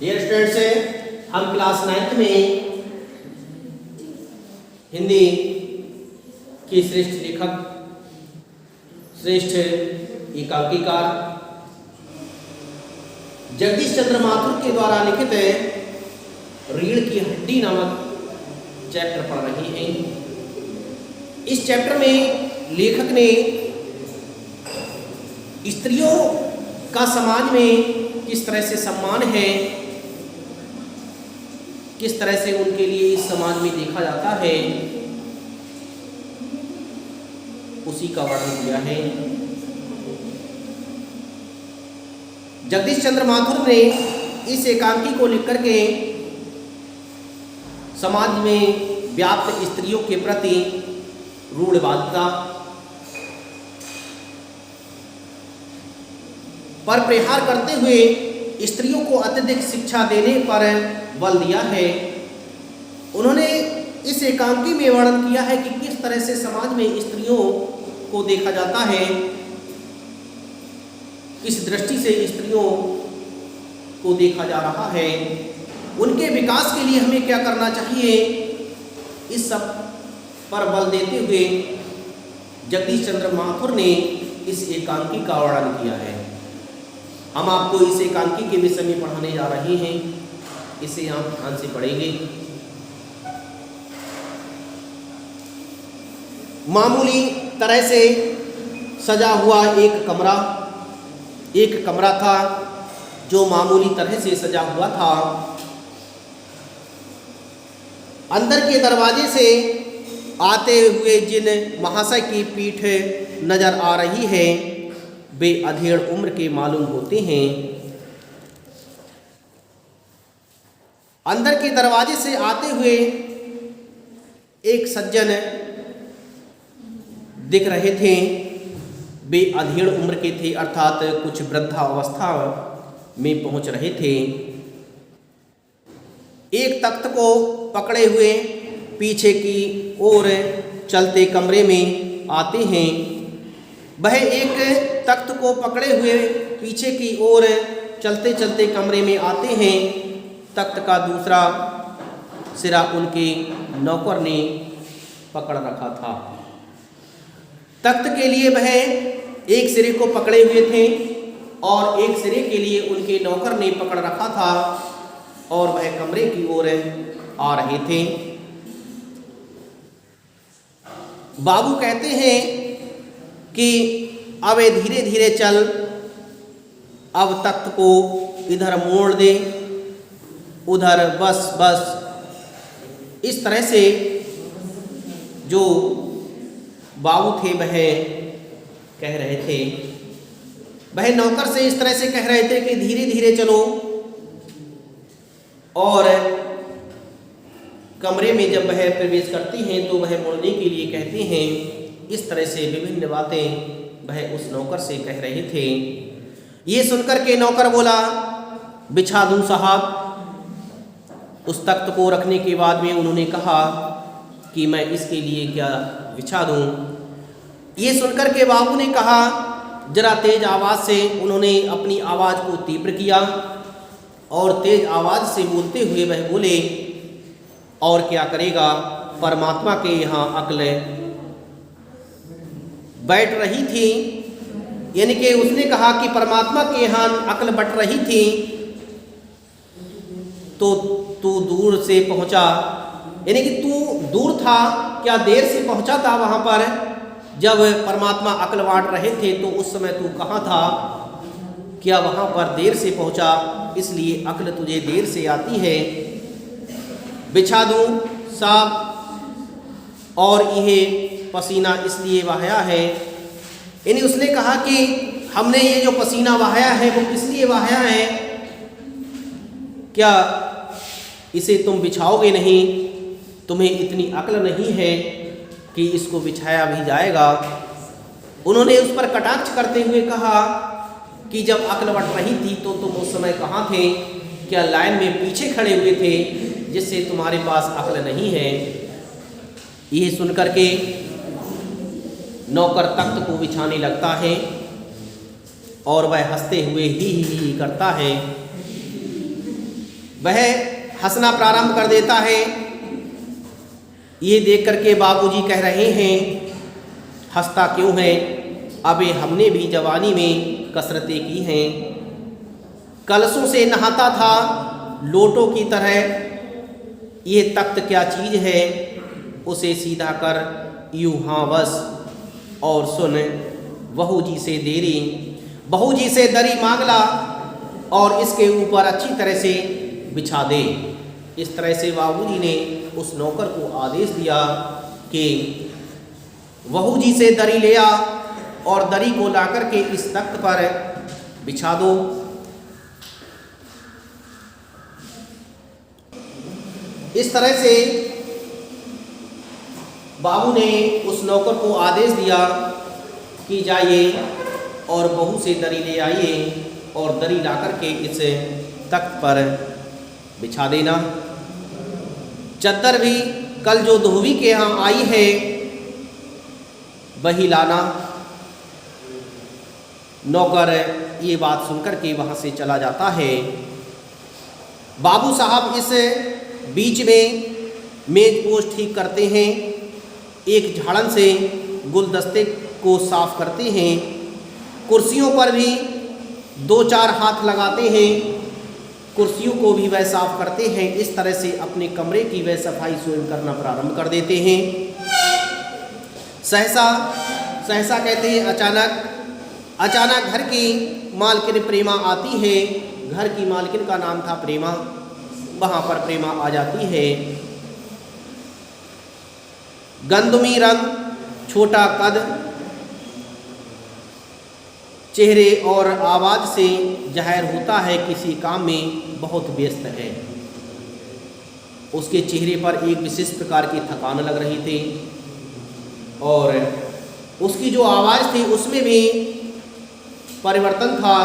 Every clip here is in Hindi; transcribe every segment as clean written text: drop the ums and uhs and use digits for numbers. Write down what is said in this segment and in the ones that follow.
डियर स्टूडेंट्स, हम क्लास 9th में हिंदी की श्रेष्ठ लेखक, श्रेष्ठ एकांकीकार जगदीश चंद्र माथुर के द्वारा लिखित रीढ़ की हड्डी नामक चैप्टर पढ़ रहे हैं। इस चैप्टर में लेखक ने स्त्रियों का समाज में किस तरह से सम्मान है, किस तरह से उनके लिए इस समाज में देखा जाता है, उसी का वर्णन किया है। जगदीश चंद्र माथुर ने इस एकांकी को लिख करके समाज में व्याप्त स्त्रियों के प्रति रूढ़वादिता पर प्रहार करते हुए स्त्रियों को अत्यधिक शिक्षा देने पर बल दिया है। उन्होंने इस एकांकी में वर्णन किया है कि किस तरह से समाज में स्त्रियों को देखा जाता है, किस दृष्टि से स्त्रियों को देखा जा रहा है, उनके विकास के लिए हमें क्या करना चाहिए, इस सब पर बल देते हुए जगदीश चंद्र माथुर ने इस एकांकी का वर्णन किया है। हम आपको इस एकांकी के विषय में पढ़ाने जा रहे हैं, इसे आप ध्यान से पढ़ेंगे। मामूली तरह से सजा हुआ एक कमरा था जो मामूली तरह से सजा हुआ था। अंदर के दरवाजे से आते हुए जिन महाशय की पीठ नजर आ रही है वे अधेड़ उम्र के मालूम होते हैं। अंदर के दरवाजे से आते हुए एक सज्जन दिख रहे थे, वे अधेड़ उम्र के थे, अर्थात कुछ वृद्धावस्था में पहुंच रहे थे। एक तख्त को पकड़े हुए पीछे की ओर चलते कमरे में आते हैं। वह एक तख्त को पकड़े हुए पीछे की ओर चलते चलते कमरे में आते हैं। तख्त का दूसरा सिरा उनके नौकर ने पकड़ रखा था। तख्त के लिए वह एक सिरे को पकड़े हुए थे और एक सिरे के लिए उनके नौकर ने पकड़ रखा था और वह कमरे की ओर आ रहे थे। बाबू कहते हैं कि अब धीरे धीरे चल, अब तख्त को इधर मोड़ दे, उधर बस। इस तरह से जो बाबू थे वह कह रहे थे, वह नौकर से इस तरह से कह रहे थे कि धीरे धीरे चलो, और कमरे में जब वह प्रवेश करती हैं तो वह मुड़ने के लिए कहते हैं। इस तरह से विभिन्न बातें वह उस नौकर से कह रहे थे। ये सुनकर के नौकर बोला, बिछा दूं साहब। उस तख्त को रखने के बाद में उन्होंने कहा कि मैं इसके लिए क्या बिछा दूं। ये सुनकर के बाबू ने कहा, जरा तेज आवाज़ से उन्होंने अपनी आवाज़ को तीव्र किया और तेज आवाज़ से बोलते हुए वह बोले, और क्या करेगा, परमात्मा के यहाँ अक्ल बैठ रही थी। यानी कि उसने कहा कि परमात्मा के यहाँ अक्ल बट रही थी तो तू दूर से पहुंचा, यानी कि तू दूर था, क्या देर से पहुंचा था वहां पर जब परमात्मा अक्ल बांट रहे थे, तो उस समय तू कहाँ था, क्या वहां पर देर से पहुंचा, इसलिए अक्ल तुझे देर से आती है। बिछा दूं साहब, और यह पसीना इसलिए बहाया है। यानी उसने कहा कि हमने ये जो पसीना बहाया है वो किस लिए बहाया है, क्या इसे तुम बिछाओगे नहीं, तुम्हें इतनी अक्ल नहीं है कि इसको बिछाया भी जाएगा। उन्होंने उस पर कटाक्ष करते हुए कहा कि जब अक्ल बट रही थी तो तुम उस समय कहाँ थे, क्या लाइन में पीछे खड़े हुए थे जिससे तुम्हारे पास अक्ल नहीं है। यह सुनकर के नौकर तख्त को बिछाने लगता है और वह हंसते हुए ही करता है। वह हंसना प्रारंभ कर देता है। ये देख करके बाबूजी कह रहे हैं, हंसता क्यों है? अबे हमने भी जवानी में कसरतें की हैं। कलशों से नहाता था लोटों की तरह। ये तख्त क्या चीज़ है, उसे सीधा कर यूँ हाँ बस। और सुन बहू जी से देरी, बहू जी से दरी मांग ला और इसके ऊपर अच्छी तरह से बिछा दे। इस तरह से बाबूजी ने उस नौकर को आदेश दिया कि बहू जी से दरी ले आ और दरी को ला कर के इस तख्त पर बिछा दो। इस तरह से बाबू ने उस नौकर को आदेश दिया कि जाइए और बहू से दरी ले आइए और दरी ला कर के इस तख्त पर बिछा देना। चद्दर भी कल जो धोबी के यहाँ आई है वही लाना। नौकर ये बात सुनकर के वहाँ से चला जाता है। बाबू साहब इस बीच में मेज पोस्ट ठीक करते हैं, एक झाड़न से गुलदस्ते को साफ करते हैं, कुर्सियों पर भी 2-4 हाथ लगाते हैं, कुर्सियों को भी वह साफ करते हैं। इस तरह से अपने कमरे की वह सफाई स्वयं करना प्रारंभ कर देते हैं। सहसा कहते हैं अचानक घर की मालकिन प्रेमा आती है। घर की मालकिन का नाम था प्रेमा। वहाँ पर प्रेमा आ जाती है। गंदमी रंग, छोटा कद, चेहरे और आवाज़ से जाहिर होता है किसी काम में बहुत व्यस्त है। उसके चेहरे पर एक विशेष प्रकार की थकान लग रही थी और उसकी जो आवाज़ थी उसमें भी परिवर्तन था।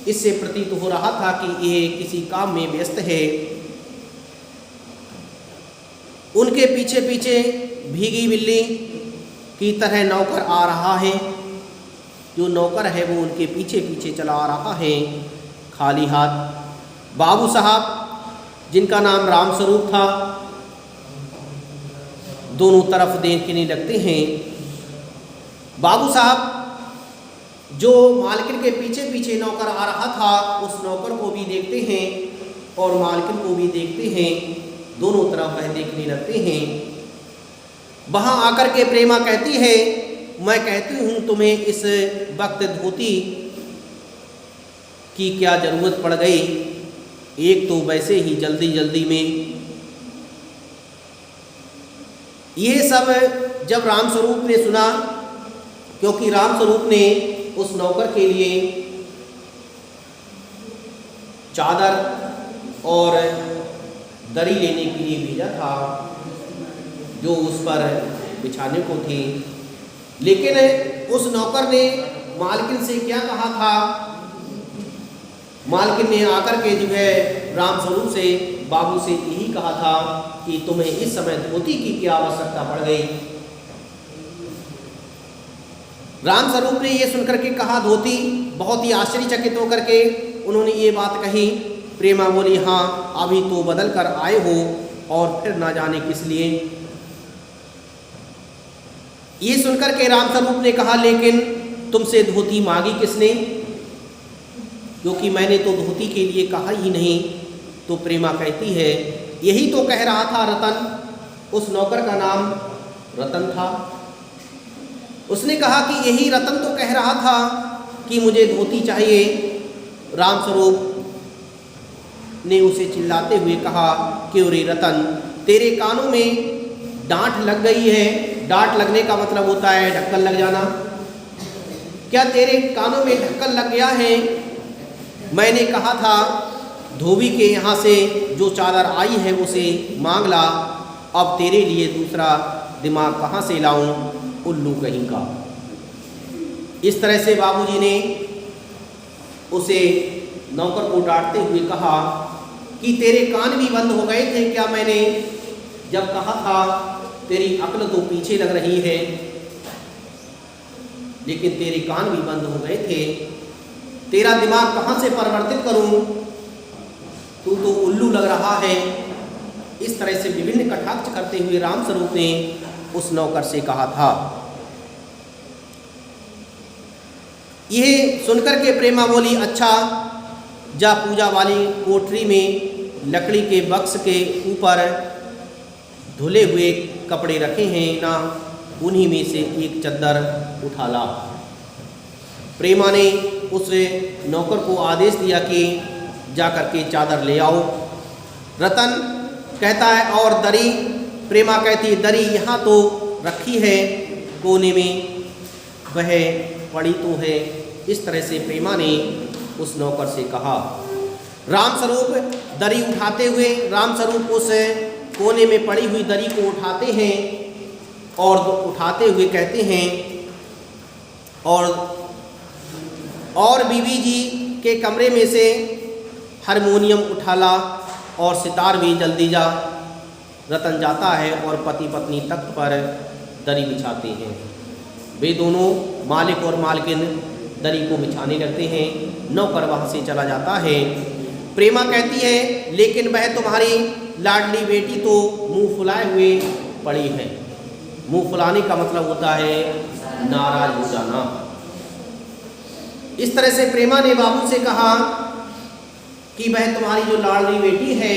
इससे प्रतीत हो रहा था कि ये किसी काम में व्यस्त है। उनके पीछे पीछे भीगी बिल्ली की तरह नौकर आ रहा है। जो नौकर है वो उनके पीछे पीछे चला आ रहा है खाली हाथ। बाबू साहब जिनका नाम राम स्वरूप था दोनों तरफ देखने लगते हैं। बाबू साहब जो मालकिन के पीछे पीछे नौकर आ रहा था उस नौकर को भी देखते हैं और मालकिन को भी देखते हैं। दोनों तरफ वह देखने लगते हैं। वहाँ आकर के प्रेमा कहती है, मैं कहती हूँ तुम्हें इस वक्त धोती की क्या ज़रूरत पड़ गई? एक तो वैसे ही जल्दी जल्दी में। ये सब जब रामस्वरूप ने सुना, क्योंकि रामस्वरूप ने उस नौकर के लिए चादर और दरी लेने के लिए भेजा था जो उस पर बिछाने को थी। लेकिन उस नौकर ने मालकिन से क्या कहा था? मालकिन ने आकर के जो है रामस्वरूप से बाबू से यही कहा था कि तुम्हें इस समय धोती की क्या आवश्यकता पड़ गई। रामस्वरूप ने ये सुनकर के कहा धोती। बहुत ही आश्चर्यचकित होकर के उन्होंने ये बात कही। प्रेमा बोली, हाँ अभी तो बदल कर आए हो और फिर ना जाने किस लिए। ये सुनकर के रामस्वरूप ने कहा, लेकिन तुमसे धोती मांगी किसने? क्योंकि मैंने तो धोती के लिए कहा ही नहीं। तो प्रेमा कहती है, यही तो कह रहा था रतन। उस नौकर का नाम रतन था। उसने कहा कि यही रतन तो कह रहा था कि मुझे धोती चाहिए। रामस्वरूप ने उसे चिल्लाते हुए कहा, क्यों रे रतन, तेरे कानों में डांठ लग गई है। डांठ लगने का मतलब होता है ढक्कन लग जाना। क्या तेरे कानों में ढक्कन लग गया है? मैंने कहा था धोबी के यहाँ से जो चादर आई है उसे मांग ला। अब तेरे लिए दूसरा दिमाग कहाँ से लाऊं, उल्लू कहीं का। इस तरह से बाबूजी ने उसे नौकर को डांटते हुए कहा कि तेरे कान भी बंद हो गए थे क्या? मैंने जब कहा था तेरी अक्ल तो पीछे लग रही है, लेकिन तेरे कान भी बंद हो गए थे। तेरा दिमाग कहाँ से परिवर्तित करूं? तू तो उल्लू लग रहा है। इस तरह से विभिन्न कटाक्ष करते हुए रामस्वरूप ने उस नौकर से कहा था। यह सुनकर के प्रेमा बोली, अच्छा जा पूजा वाली कोठरी में लकड़ी के बक्स के ऊपर धुले हुए कपड़े रखे हैं ना, उन्हीं में से एक चद्दर उठा ला। प्रेमा ने उस नौकर को आदेश दिया कि जाकर के चादर ले आओ। रतन कहता है और दरी, प्रेमा कहती है दरी यहाँ तो रखी है कोने में, वह पड़ी तो है। इस तरह से प्रेमा ने उस नौकर से कहा। रामस्वरूप दरी उठाते हुए, रामस्वरूप उस कोने में पड़ी हुई दरी को उठाते हैं और उठाते हुए कहते हैं, और बीबी जी के कमरे में से हारमोनियम उठा ला और सितार भी जल्दी जा। रतन जाता है और पति पत्नी तख्त पर दरी बिछाते हैं। वे दोनों मालिक और मालकिन दरी को बिछाने लगते हैं। नौकर वहाँ से चला जाता है। प्रेमा कहती है, लेकिन वह तुम्हारी लाडली बेटी तो मुंह फुलाए हुए पड़ी है। मुंह फुलाने का मतलब होता है नाराज हो जाना। इस तरह से प्रेमा ने बाबू से कहा कि वह तुम्हारी जो लाडली बेटी है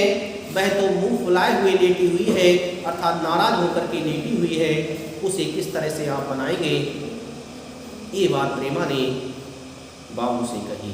वह तो मुंह फुलाए हुए लेटी हुई है, अर्थात नाराज होकर के लेटी हुई है, उसे किस तरह से आप बनाएंगे। ये बात प्रेमा ने बाबू से कही।